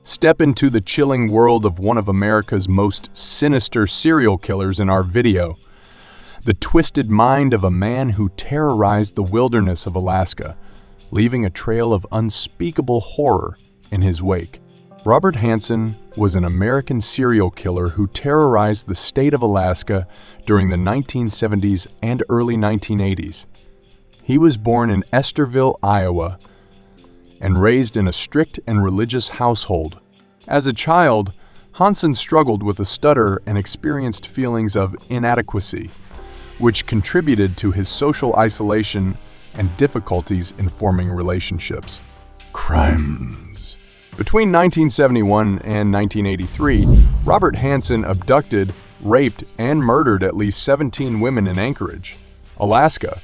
Step into the chilling world of one of America's most sinister serial killers in our video. The twisted mind of a man who terrorized the wilderness of Alaska, leaving a trail of unspeakable horror in his wake. Robert Hansen was an American serial killer who terrorized the state of Alaska during the 1970s and early 1980s. He was born in Esterville, Iowa, and raised in a strict and religious household. As a child, Hansen struggled with a stutter and experienced feelings of inadequacy, which contributed to his social isolation and difficulties in forming relationships. Crimes. Between 1971 and 1983, Robert Hansen abducted, raped, and murdered at least 17 women in Anchorage, Alaska.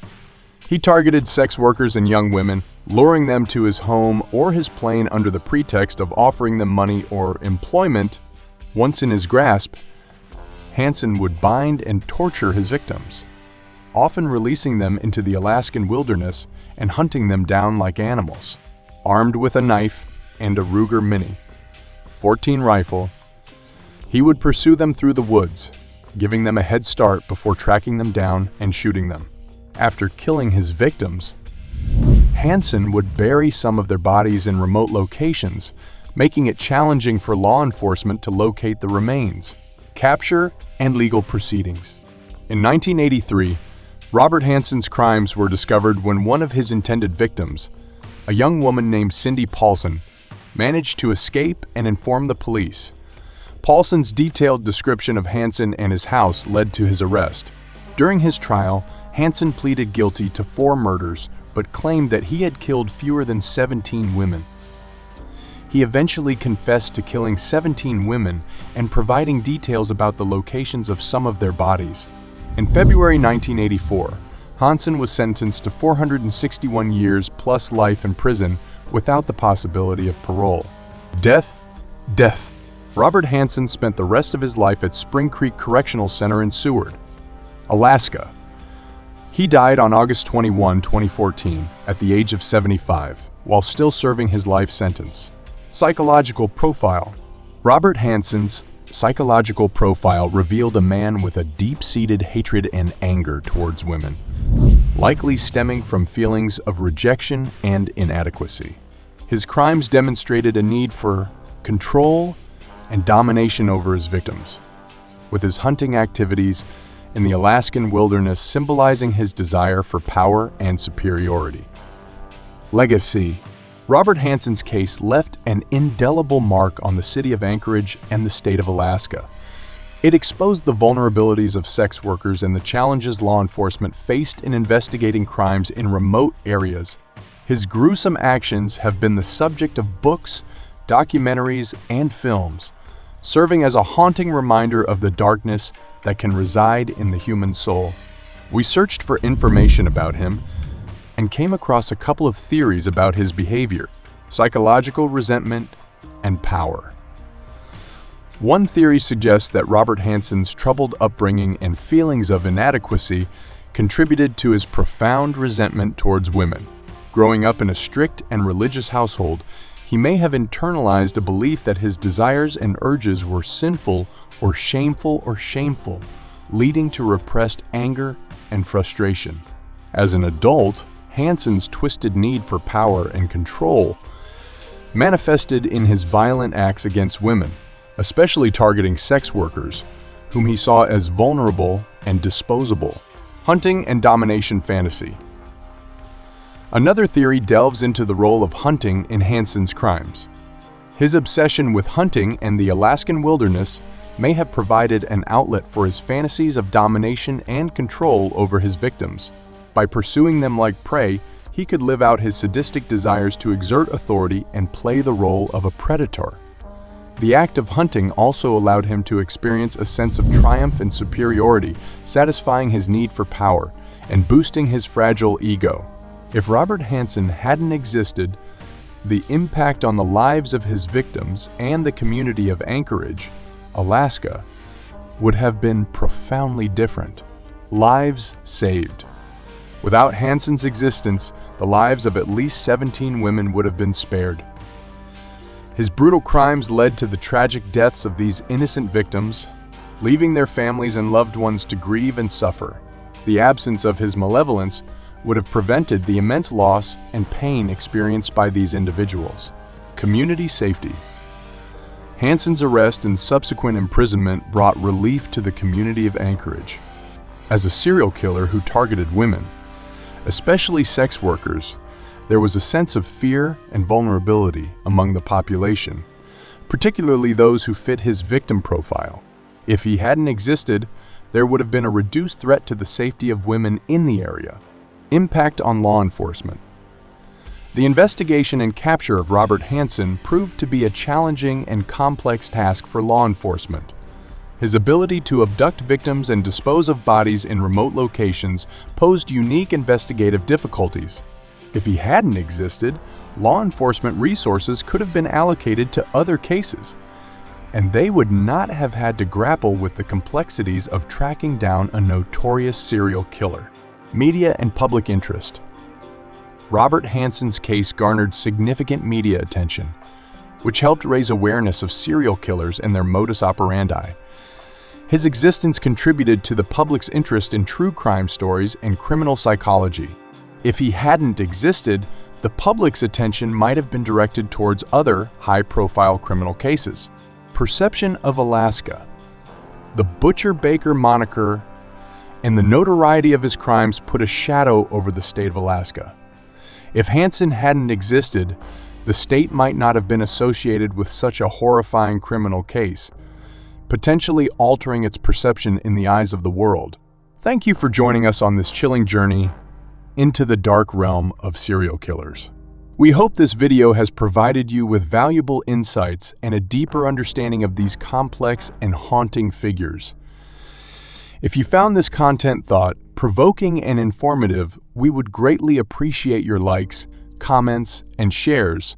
He targeted sex workers and young women, luring them to his home or his plane under the pretext of offering them money or employment. Once in his grasp, Hansen would bind and torture his victims, often releasing them into the Alaskan wilderness and hunting them down like animals. Armed with a knife and a Ruger Mini .14 rifle, he would pursue them through the woods, giving them a head start before tracking them down and shooting them. After killing his victims, Hansen would bury some of their bodies in remote locations, making it challenging for law enforcement to locate the remains. Capture and legal proceedings. In 1983, Robert Hansen's crimes were discovered when one of his intended victims, a young woman named Cindy Paulson, managed to escape and inform the police. Paulson's detailed description of Hansen and his house led to his arrest. During his trial, Hansen pleaded guilty to 4 murders, but claimed that he had killed fewer than 17 women. He eventually confessed to killing 17 women and providing details about the locations of some of their bodies. In February 1984, Hansen was sentenced to 461 years plus life in prison without the possibility of parole. Death. Robert Hansen spent the rest of his life at Spring Creek Correctional Center in Seward, Alaska. He died on August 21, 2014, at the age of 75, while still serving his life sentence. Psychological profile. Robert Hansen's psychological profile revealed a man with a deep-seated hatred and anger towards women, likely stemming from feelings of rejection and inadequacy. His crimes demonstrated a need for control and domination over his victims, with his hunting activities in the Alaskan wilderness symbolizing his desire for power and superiority. Legacy. Robert Hansen's case left an indelible mark on the city of Anchorage and the state of Alaska. It exposed the vulnerabilities of sex workers and the challenges law enforcement faced in investigating crimes in remote areas. His gruesome actions have been the subject of books, documentaries, and films, serving as a haunting reminder of the darkness that can reside in the human soul. We searched for information about him and came across a couple of theories about his behavior, psychological resentment, and power. One theory suggests that Robert Hansen's troubled upbringing and feelings of inadequacy contributed to his profound resentment towards women. Growing up in a strict and religious household, he may have internalized a belief that his desires and urges were sinful or shameful, leading to repressed anger and frustration. As an adult, Hansen's twisted need for power and control manifested in his violent acts against women, especially targeting sex workers, whom he saw as vulnerable and disposable. Hunting and domination fantasy. Another theory delves into the role of hunting in Hansen's crimes. His obsession with hunting and the Alaskan wilderness may have provided an outlet for his fantasies of domination and control over his victims. By pursuing them like prey, he could live out his sadistic desires to exert authority and play the role of a predator. The act of hunting also allowed him to experience a sense of triumph and superiority, satisfying his need for power and boosting his fragile ego. If Robert Hansen hadn't existed, the impact on the lives of his victims and the community of Anchorage, Alaska, would have been profoundly different. Lives saved. Without Hansen's existence, the lives of at least 17 women would have been spared. His brutal crimes led to the tragic deaths of these innocent victims, leaving their families and loved ones to grieve and suffer. The absence of his malevolence would have prevented the immense loss and pain experienced by these individuals. Community safety. Hansen's arrest and subsequent imprisonment brought relief to the community of Anchorage. As a serial killer who targeted women, especially sex workers, there was a sense of fear and vulnerability among the population, particularly those who fit his victim profile. If he hadn't existed, there would have been a reduced threat to the safety of women in the area. Impact on law enforcement. The investigation and capture of Robert Hansen proved to be a challenging and complex task for law enforcement. His ability to abduct victims and dispose of bodies in remote locations posed unique investigative difficulties. If he hadn't existed, law enforcement resources could have been allocated to other cases, and they would not have had to grapple with the complexities of tracking down a notorious serial killer. Media and public interest. Robert Hansen's case garnered significant media attention, which helped raise awareness of serial killers and their modus operandi. His existence contributed to the public's interest in true crime stories and criminal psychology. If he hadn't existed, the public's attention might have been directed towards other high-profile criminal cases. Perception of Alaska. The Butcher Baker moniker and the notoriety of his crimes put a shadow over the state of Alaska. If Hansen hadn't existed, the state might not have been associated with such a horrifying criminal case, potentially altering its perception in the eyes of the world. Thank you for joining us on this chilling journey into the dark realm of serial killers. We hope this video has provided you with valuable insights and a deeper understanding of these complex and haunting figures. If you found this content thought-provoking and informative, we would greatly appreciate your likes, comments, and shares.